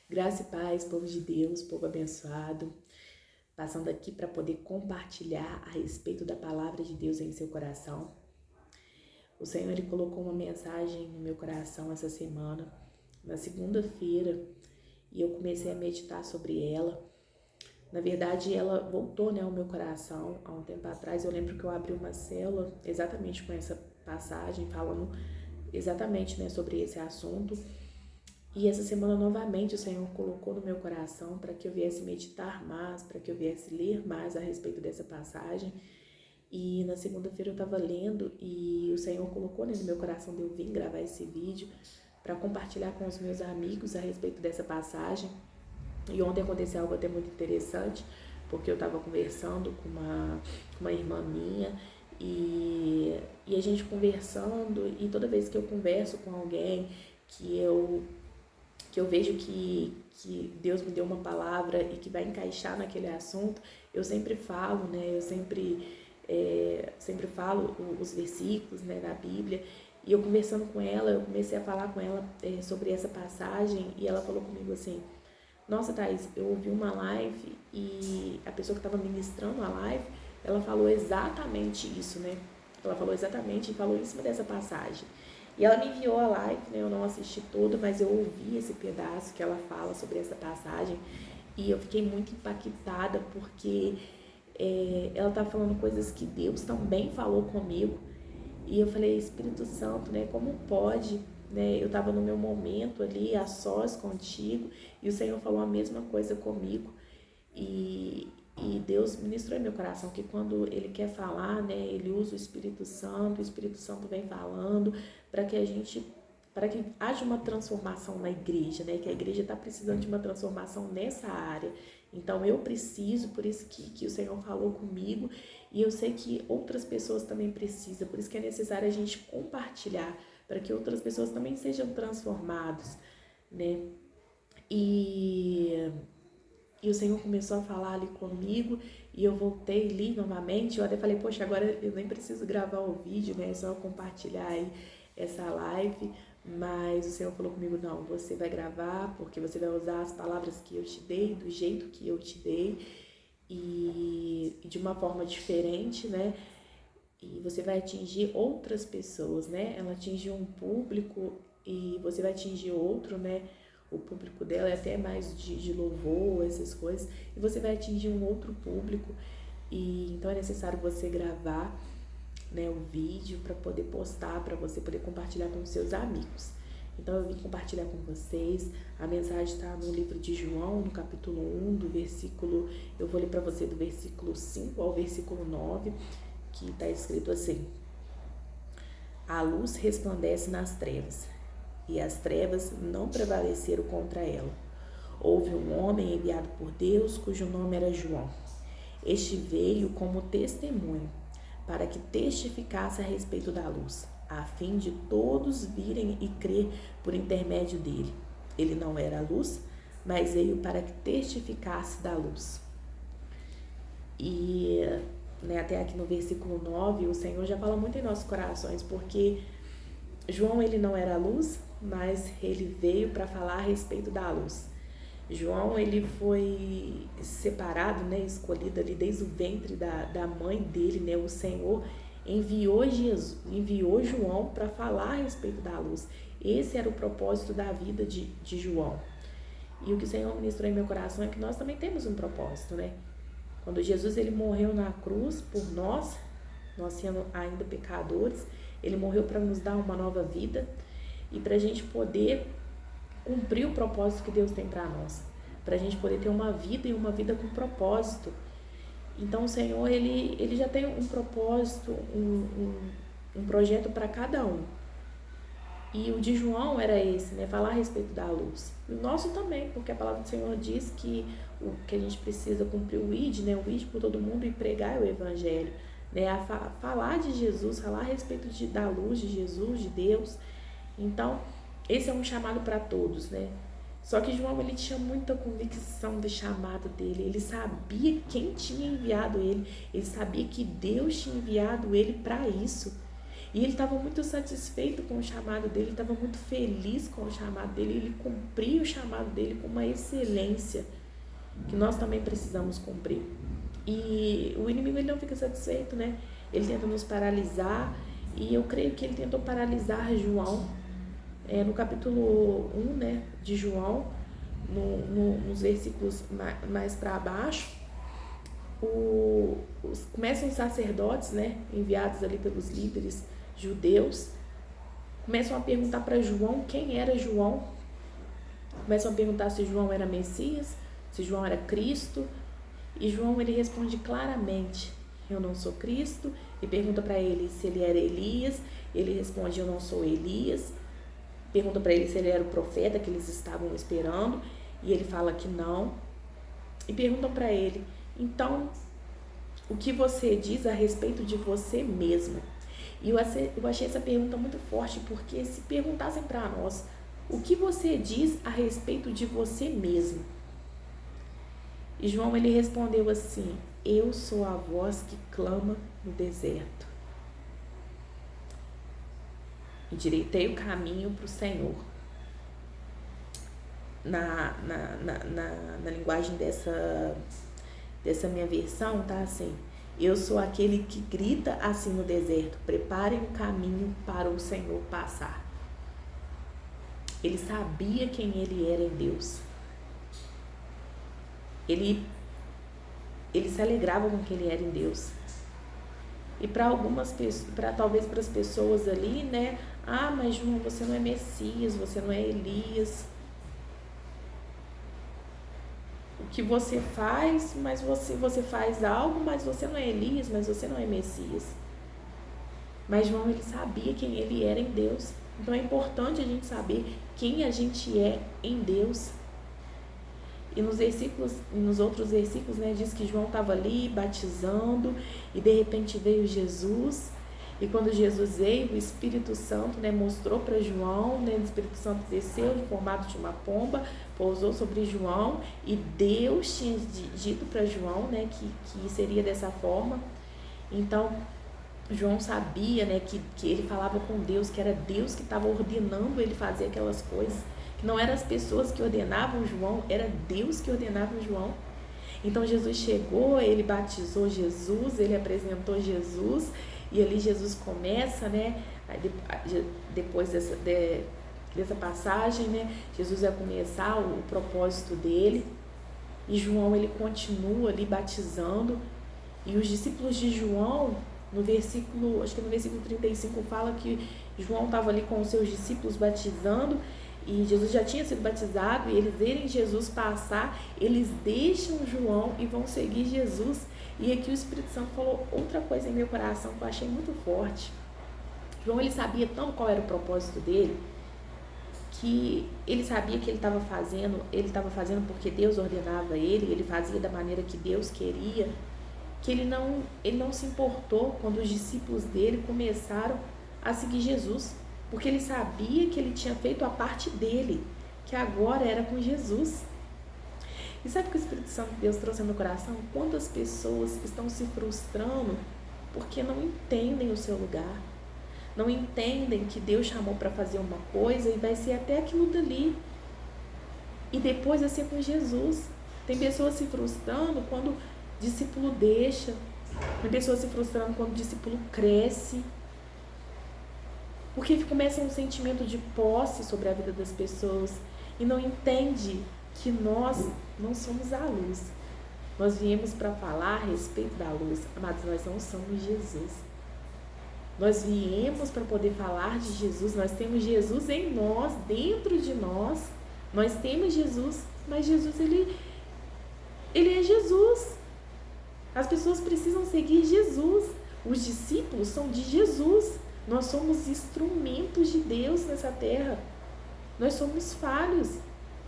Graça e paz, povo de Deus, povo abençoado, passando aqui para poder compartilhar a respeito da palavra de Deus em seu coração. O Senhor, Ele colocou uma mensagem no meu coração essa semana, na segunda-feira, e eu comecei a meditar sobre ela. Na verdade, ela voltou, ao meu coração há um tempo atrás. Eu lembro que eu abri uma célula exatamente com essa passagem, falando exatamente, sobre esse assunto. E essa semana, novamente, o Senhor colocou no meu coração para que eu viesse meditar mais, para que eu viesse ler mais a respeito dessa passagem. E na segunda-feira eu estava lendo e o Senhor colocou, no meu coração de eu vir gravar esse vídeo para compartilhar com os meus amigos a respeito dessa passagem. E ontem aconteceu algo até muito interessante, porque eu estava conversando com uma irmã minha e a gente conversando, e toda vez que eu converso com alguém que eu vejo que Deus me deu uma palavra e que vai encaixar naquele assunto, eu sempre falo, eu sempre falo os versículos, da Bíblia. E eu conversando com ela, eu comecei a falar com ela sobre essa passagem, e ela falou comigo assim: nossa, Thaís, eu ouvi uma live e a pessoa que estava ministrando a live, ela falou exatamente isso, Ela falou exatamente e falou em cima dessa passagem. E ela me enviou a live, eu não assisti toda, mas eu ouvi esse pedaço que ela fala sobre essa passagem e eu fiquei muito impactada, porque ela tá falando coisas que Deus também falou comigo. E eu falei: Espírito Santo, como pode? Eu estava no meu momento ali, a sós contigo, e o Senhor falou a mesma coisa comigo. E Deus ministrou em meu coração que quando Ele quer falar, Ele usa o Espírito Santo vem falando para que haja uma transformação na igreja, que a igreja está precisando de uma transformação nessa área. Então eu preciso, por isso que o Senhor falou comigo, e eu sei que outras pessoas também precisam, por isso que é necessário a gente compartilhar, para que outras pessoas também sejam transformadas, E o Senhor começou a falar ali comigo, e eu voltei ali novamente. Eu até falei: poxa, agora eu nem preciso gravar o vídeo, é só compartilhar aí essa live. Mas o Senhor falou comigo: não, você vai gravar, porque você vai usar as palavras que eu te dei, do jeito que eu te dei, e de uma forma diferente, E você vai atingir outras pessoas, Ela atinge um público e você vai atingir outro, O público dela é até mais de louvor, essas coisas, e você vai atingir um outro público. E então é necessário você gravar, o vídeo para poder postar, para você poder compartilhar com os seus amigos. Então eu vim compartilhar com vocês. A mensagem está no livro de João, no capítulo 1, eu vou ler para você do versículo 5 ao versículo 9, que está escrito assim: a luz resplandece nas trevas, e as trevas não prevaleceram contra ela. Houve um homem enviado por Deus, cujo nome era João. Este veio como testemunho, para que testificasse a respeito da luz, a fim de todos virem e crer por intermédio dele. Ele não era a luz, mas veio para que testificasse da luz. E até aqui no versículo 9, o Senhor já fala muito em nossos corações, porque João, ele não era a luz, mas ele veio para falar a respeito da luz. João, ele foi separado, escolhido ali desde o ventre da mãe dele, O Senhor enviou João para falar a respeito da luz. Esse era o propósito da vida de João. E o que o Senhor ministrou em meu coração é que nós também temos um propósito, Quando Jesus, ele morreu na cruz por nós sendo ainda pecadores, ele morreu para nos dar uma nova vida e para a gente poder cumprir o propósito que Deus tem para nós, para a gente poder ter uma vida, e uma vida com propósito. Então o Senhor, ele já tem um propósito, um projeto para cada um. E o de João era esse, falar a respeito da luz. E o nosso também, porque a palavra do Senhor diz que a gente precisa cumprir o ID, o ID por todo mundo, e pregar o evangelho, a falar de Jesus, falar a respeito da luz de Jesus, de Deus. Então, esse é um chamado para todos, Só que João, ele tinha muita convicção do chamado dele. Ele sabia quem tinha enviado ele. Ele sabia que Deus tinha enviado ele para isso. E ele estava muito satisfeito com o chamado dele, estava muito feliz com o chamado dele, ele cumpria o chamado dele com uma excelência que nós também precisamos cumprir. E o inimigo ele não fica satisfeito, né? Ele tenta nos paralisar, e eu creio que ele tentou paralisar João no capítulo 1, né, de João, nos versículos mais para baixo. Começam os sacerdotes, né, enviados ali pelos líderes judeus, começam a perguntar para João quem era João, começam a perguntar se João era Messias, se João era Cristo, e João ele responde claramente: eu não sou Cristo. E pergunta para ele se ele era Elias, ele responde: eu não sou Elias. Pergunta para ele se ele era o profeta que eles estavam esperando, e ele fala que não. E perguntam para ele: então, o que você diz a respeito de você mesmo? E eu achei essa pergunta muito forte, porque se perguntassem para nós: o que você diz a respeito de você mesmo? E João ele respondeu assim: eu sou a voz que clama no deserto. Endireitei o caminho para o Senhor. Na linguagem dessa minha versão, tá assim: eu sou aquele que grita assim no deserto, preparem o caminho para o Senhor passar. Ele sabia quem ele era em Deus. Ele se alegrava com quem ele era em Deus. E para algumas pessoas, talvez para as pessoas ali, né? Ah, mas João, você não é Messias, você não é Elias. O que você faz, mas você faz algo, mas você não é Elias, mas você não é Messias. Mas João, ele sabia quem ele era em Deus. Então é importante a gente saber quem a gente é em Deus. E nos outros versículos, né, diz que João estava ali batizando, e de repente veio Jesus. E quando Jesus veio, o Espírito Santo, né, mostrou para João, né, o Espírito Santo desceu em formato de uma pomba, pousou sobre João, e Deus tinha dito para João, né, que seria dessa forma. Então João sabia, né, que ele falava com Deus, que era Deus que estava ordenando ele fazer aquelas coisas, que não eram as pessoas que ordenavam João, era Deus que ordenava João. Então Jesus chegou, ele batizou Jesus, ele apresentou Jesus, e ali Jesus começa, né, depois dessa passagem, né, Jesus vai começar o propósito dele, e João ele continua ali batizando, e os discípulos de João, acho que no versículo 35 fala que João estava ali com os seus discípulos batizando, e Jesus já tinha sido batizado, e eles verem Jesus passar, eles deixam João e vão seguir Jesus. E aqui o Espírito Santo falou outra coisa em meu coração que eu achei muito forte. João ele sabia tanto qual era o propósito dele, que ele sabia que ele estava fazendo porque Deus ordenava ele fazia da maneira que Deus queria, que ele não se importou quando os discípulos dele começaram a seguir Jesus, porque ele sabia que ele tinha feito a parte dele, que agora era com Jesus. E sabe o que o Espírito Santo de Deus trouxe no meu coração? Quantas pessoas estão se frustrando porque não entendem o seu lugar, não entendem que Deus chamou para fazer uma coisa e vai ser até aquilo dali, e depois vai ser com Jesus. Tem pessoas se frustrando quando o discípulo deixa, tem pessoas se frustrando quando o discípulo cresce, porque começa um sentimento de posse sobre a vida das pessoas e não entende que nós não somos a luz. Nós viemos para falar a respeito da luz. Amados, nós não somos Jesus. Nós viemos para poder falar de Jesus. Nós temos Jesus em nós, dentro de nós. Nós temos Jesus, mas Jesus, ele é Jesus. As pessoas precisam seguir Jesus. Os discípulos são de Jesus. Nós somos instrumentos de Deus nessa terra. Nós somos falhos.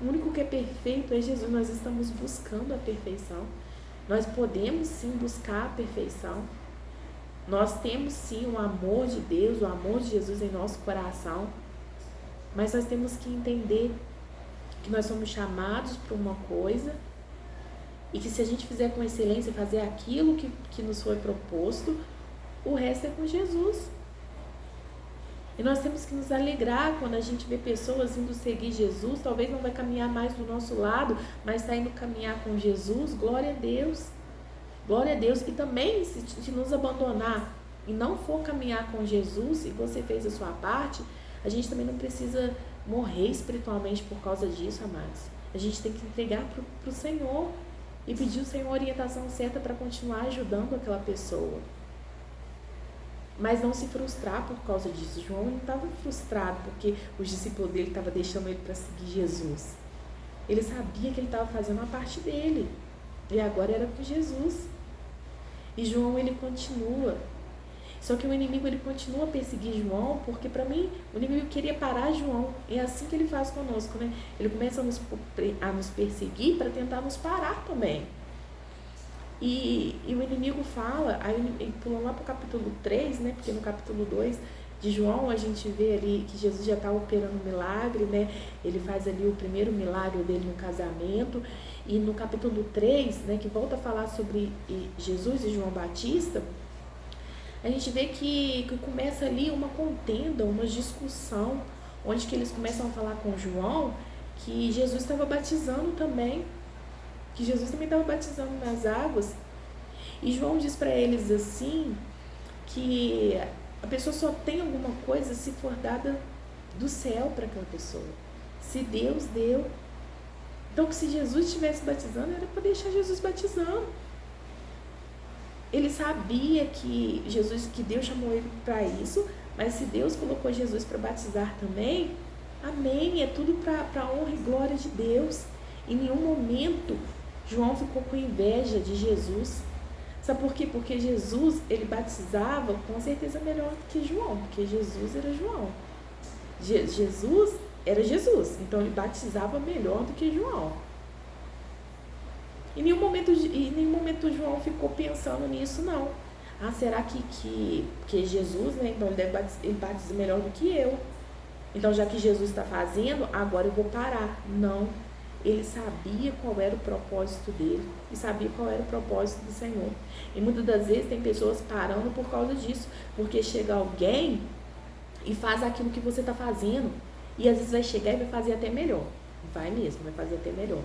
O único que é perfeito é Jesus. Nós estamos buscando a perfeição. Nós podemos sim buscar a perfeição. Nós temos sim o amor de Deus, o amor de Jesus em nosso coração. Mas nós temos que entender que nós somos chamados para uma coisa, e que se a gente fizer com excelência, fazer aquilo que nos foi proposto, o resto é com Jesus. E nós temos que nos alegrar quando a gente vê pessoas indo seguir Jesus. Talvez não vai caminhar mais do nosso lado, mas está indo caminhar com Jesus. Glória a Deus. Glória a Deus. E também, se nos abandonar e não for caminhar com Jesus, e você fez a sua parte, a gente também não precisa morrer espiritualmente por causa disso, amados. A gente tem que entregar para o Senhor e pedir ao Senhor a orientação certa para continuar ajudando aquela pessoa. Mas não se frustrar por causa disso. João não estava frustrado porque os discípulos dele estavam deixando ele para seguir Jesus. Ele sabia que ele estava fazendo a parte dele. E agora era com Jesus. E João, ele continua. Só que o inimigo, ele continua a perseguir João, porque para mim, o inimigo queria parar João. É assim que ele faz conosco, né? Ele começa a nos perseguir para tentar nos parar também. E o inimigo fala, aí ele pula lá para o capítulo 3, né? Porque no capítulo 2 de João a gente vê ali que Jesus já está operando um milagre, né? Ele faz ali o primeiro milagre dele no casamento. E no capítulo 3, né, que volta a falar sobre Jesus e João Batista, a gente vê que começa ali uma contenda, uma discussão, onde que eles começam a falar com João que Jesus estava batizando também, que Jesus também estava batizando nas águas. E João diz para eles assim, que a pessoa só tem alguma coisa se for dada do céu para aquela pessoa. Se Deus deu. Então, que se Jesus estivesse batizando, era para deixar Jesus batizando. Ele sabia que Deus chamou ele para isso, mas se Deus colocou Jesus para batizar também, amém, é tudo para a honra e glória de Deus. Em nenhum momento João ficou com inveja de Jesus. Sabe por quê? Porque Jesus, ele batizava com certeza melhor do que João, porque Jesus era João. Jesus era Jesus, então ele batizava melhor do que João. Em nenhum momento João ficou pensando nisso, não. Ah, será que Jesus, né? Então ele batiza melhor do que eu. Então, já que Jesus está fazendo, agora eu vou parar. Não. Ele sabia qual era o propósito dele e sabia qual era o propósito do Senhor. E muitas das vezes tem pessoas parando por causa disso, porque chega alguém e faz aquilo que você está fazendo, e às vezes vai chegar e vai fazer até melhor. Vai mesmo, vai fazer até melhor.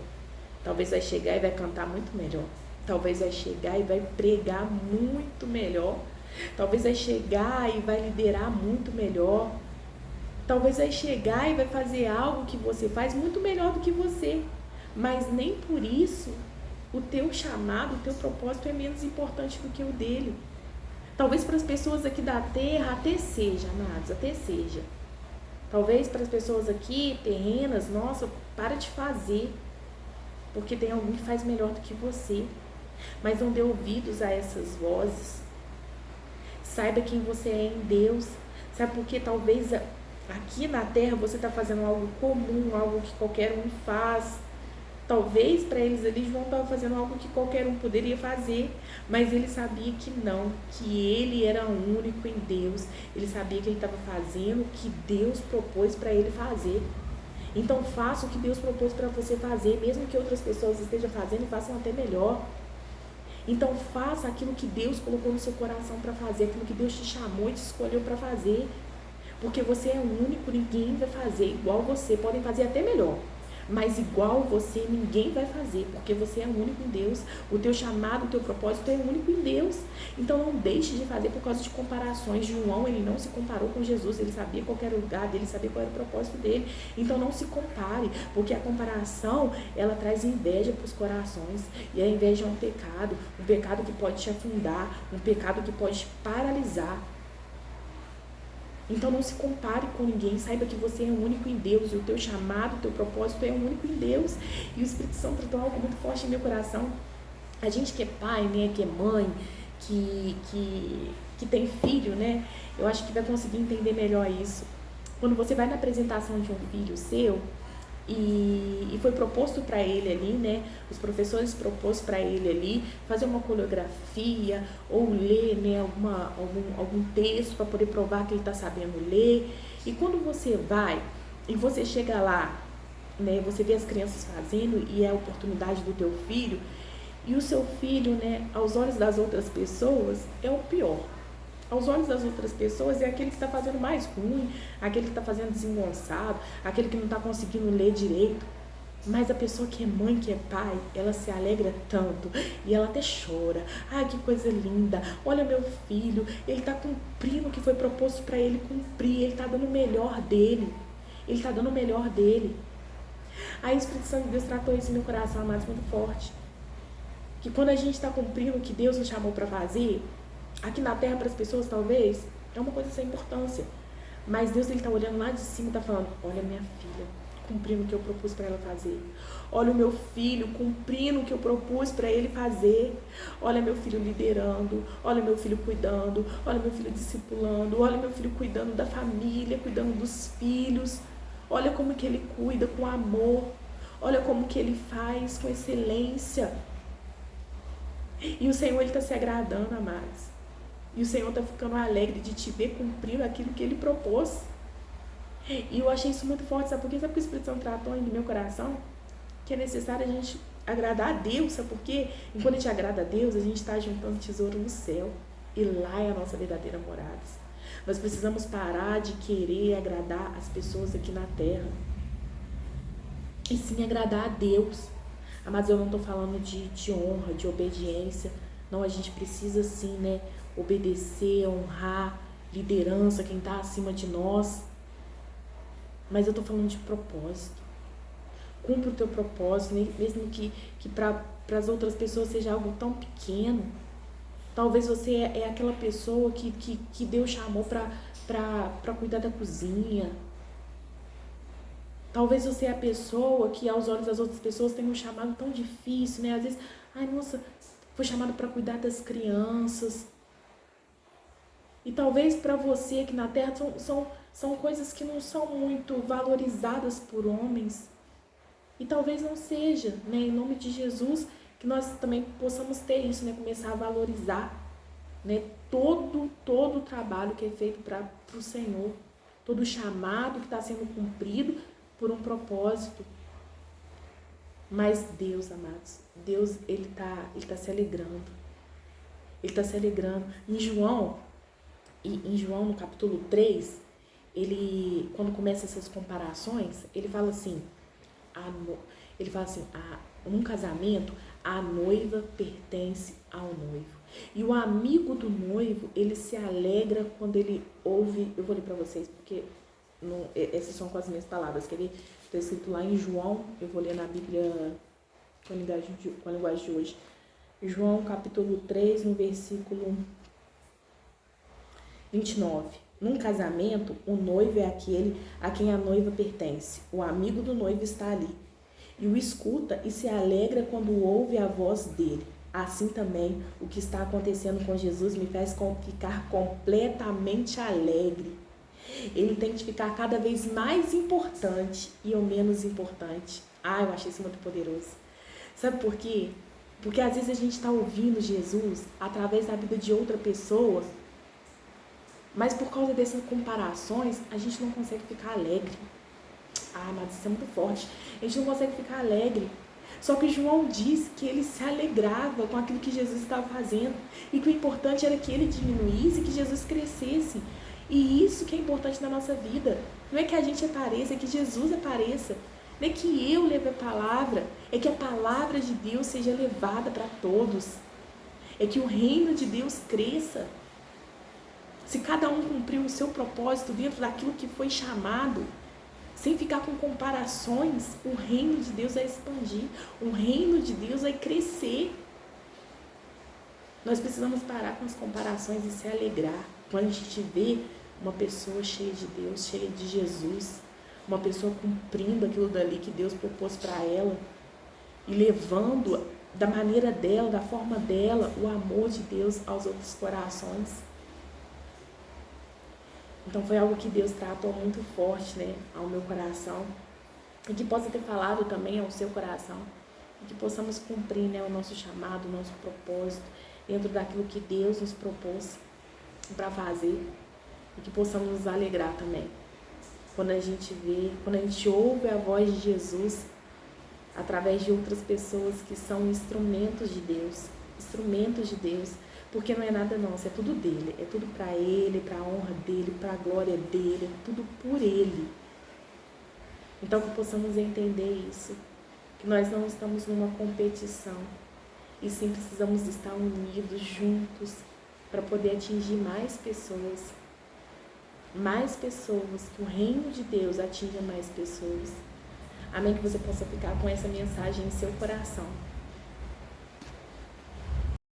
Talvez vai chegar e vai cantar muito melhor. Talvez vai chegar e vai pregar muito melhor. Talvez vai chegar e vai liderar muito melhor. Talvez vai chegar e vai fazer algo que você faz muito melhor do que você. Mas nem por isso o teu chamado, o teu propósito é menos importante do que o dele. Talvez para as pessoas aqui da terra até seja, amados, até seja. Talvez para as pessoas aqui terrenas, nossa, para de fazer, porque tem alguém que faz melhor do que você. Mas não dê ouvidos a essas vozes. Saiba quem você é em Deus. Sabe por quê? Talvez aqui na terra você está fazendo algo comum, algo que qualquer um faz. Talvez para eles ali João estava fazendo algo que qualquer um poderia fazer, mas ele sabia que não, que ele era único em Deus. Ele sabia que ele estava fazendo o que Deus propôs para ele fazer. Então faça o que Deus propôs para você fazer, mesmo que outras pessoas estejam fazendo e façam até melhor. Então faça aquilo que Deus colocou no seu coração para fazer, aquilo que Deus te chamou e te escolheu para fazer. Porque você é único, ninguém vai fazer igual você, podem fazer até melhor. Mas igual você, ninguém vai fazer, porque você é único em Deus. O teu chamado, o teu propósito é único em Deus. Então não deixe de fazer por causa de comparações. João, ele não se comparou com Jesus, ele sabia qual era o lugar dele, sabia qual era o propósito dele. Então não se compare, porque a comparação, ela traz inveja para os corações. E a inveja é um pecado que pode te afundar, um pecado que pode te paralisar. Então não se compare com ninguém, saiba que você é único em Deus, e o teu chamado, o teu propósito é único em Deus. E o Espírito Santo tratou algo muito forte em meu coração. A gente que é pai, né, que é mãe, que tem filho, né, eu acho que vai conseguir entender melhor isso. Quando você vai na apresentação de um filho seu, e foi proposto para ele ali, né? Os professores propôs para ele ali fazer uma coreografia ou ler, né, algum texto para poder provar que ele está sabendo ler. E quando você vai e você chega lá, né, você vê as crianças fazendo e é a oportunidade do teu filho, e o seu filho, né, aos olhos das outras pessoas, é o pior. Aos olhos das outras pessoas é aquele que está fazendo mais ruim, aquele que está fazendo desengonçado, aquele que não está conseguindo ler direito. Mas a pessoa que é mãe, que é pai, ela se alegra tanto e ela até chora. Ai, que coisa linda, olha meu filho, ele está cumprindo o que foi proposto para ele cumprir, ele está dando o melhor dele, ele está dando o melhor dele. Aí o Espírito Santo de Deus tratou isso no meu coração, amados, muito forte. Que quando a gente está cumprindo o que Deus nos chamou para fazer, aqui na terra para as pessoas talvez, é uma coisa sem importância. Mas Deus está olhando lá de cima e está falando, olha minha filha, cumprindo o que eu propus para ela fazer. Olha o meu filho cumprindo o que eu propus para ele fazer. Olha meu filho liderando, olha meu filho cuidando, olha meu filho discipulando, olha meu filho cuidando da família, cuidando dos filhos. Olha como que ele cuida com amor. Olha como que ele faz com excelência. E o Senhor está se agradando, amados. E o Senhor está ficando alegre de te ver cumprindo aquilo que ele propôs. E eu achei isso muito forte, sabe por quê? Sabe que o Espírito Santo tratou no meu coração? Que é necessário a gente agradar a Deus, sabe por quê? E quando a gente agrada a Deus, a gente está juntando tesouro no céu. E lá é a nossa verdadeira morada. Nós precisamos parar de querer agradar as pessoas aqui na terra. E sim agradar a Deus. Mas eu não estou falando de honra, de obediência. Não, a gente precisa sim, né? Obedecer, honrar, liderança, quem está acima de nós. Mas eu estou falando de propósito. Cumpre o teu propósito, mesmo que para as outras pessoas seja algo tão pequeno. Talvez você é aquela pessoa que Deus chamou para cuidar da cozinha. Talvez você é a pessoa que aos olhos das outras pessoas tem um chamado tão difícil, né? Às vezes, ai nossa, foi chamado para cuidar das crianças. E talvez para você aqui na terra são coisas que não são muito valorizadas por homens. E talvez não seja, né? Em nome de Jesus, que nós também possamos ter isso, né? Começar a valorizar, né? Todo o trabalho que é feito para o Senhor. Todo o chamado que está sendo cumprido por um propósito. Mas Deus, amados, Deus, ele tá se alegrando. Ele está se alegrando. Em João, no capítulo 3, ele, quando começa essas comparações, ele fala assim, num casamento, a noiva pertence ao noivo. E o amigo do noivo, ele se alegra quando ele ouve, eu vou ler para vocês, porque essas são com as minhas palavras, que ele está escrito lá em João, eu vou ler na Bíblia com a linguagem de hoje. João capítulo 3, no versículo 29. Num casamento, o noivo é aquele a quem a noiva pertence. O amigo do noivo está ali. E o escuta e se alegra quando ouve a voz dele. Assim também, o que está acontecendo com Jesus me faz ficar completamente alegre. Ele tem que ficar cada vez mais importante e eu menos importante. Eu achei isso muito poderoso. Sabe por quê? Porque às vezes a gente está ouvindo Jesus através da vida de outra pessoa, mas por causa dessas comparações, a gente não consegue ficar alegre. Mas isso é muito forte. A gente não consegue ficar alegre. Só que João diz que ele se alegrava com aquilo que Jesus estava fazendo e que o importante era que ele diminuísse e que Jesus crescesse. E isso que é importante na nossa vida. Não é que a gente apareça, é que Jesus apareça. Não é que eu leve a palavra, é que a palavra de Deus seja levada para todos. É que o reino de Deus cresça. Se cada um cumprir o seu propósito dentro daquilo que foi chamado, sem ficar com comparações, o reino de Deus vai expandir, o reino de Deus vai crescer. Nós precisamos parar com as comparações e se alegrar quando a gente vê uma pessoa cheia de Deus, cheia de Jesus, uma pessoa cumprindo aquilo dali que Deus propôs para ela e levando da maneira dela, da forma dela, o amor de Deus aos outros corações. Então foi algo que Deus tratou muito forte, né, ao meu coração e que possa ter falado também ao seu coração e que possamos cumprir, né, o nosso chamado, o nosso propósito dentro daquilo que Deus nos propôs para fazer e que possamos nos alegrar também quando a gente vê, quando a gente ouve a voz de Jesus através de outras pessoas que são instrumentos de Deus, Porque não é nada nosso, é tudo dele. É tudo para ele, para a honra dele, para a glória dele, é tudo por ele. Então que possamos entender isso, que nós não estamos numa competição, e sim precisamos estar unidos, juntos, para poder atingir mais pessoas, que o reino de Deus atinja mais pessoas. Amém? Que você possa ficar com essa mensagem em seu coração.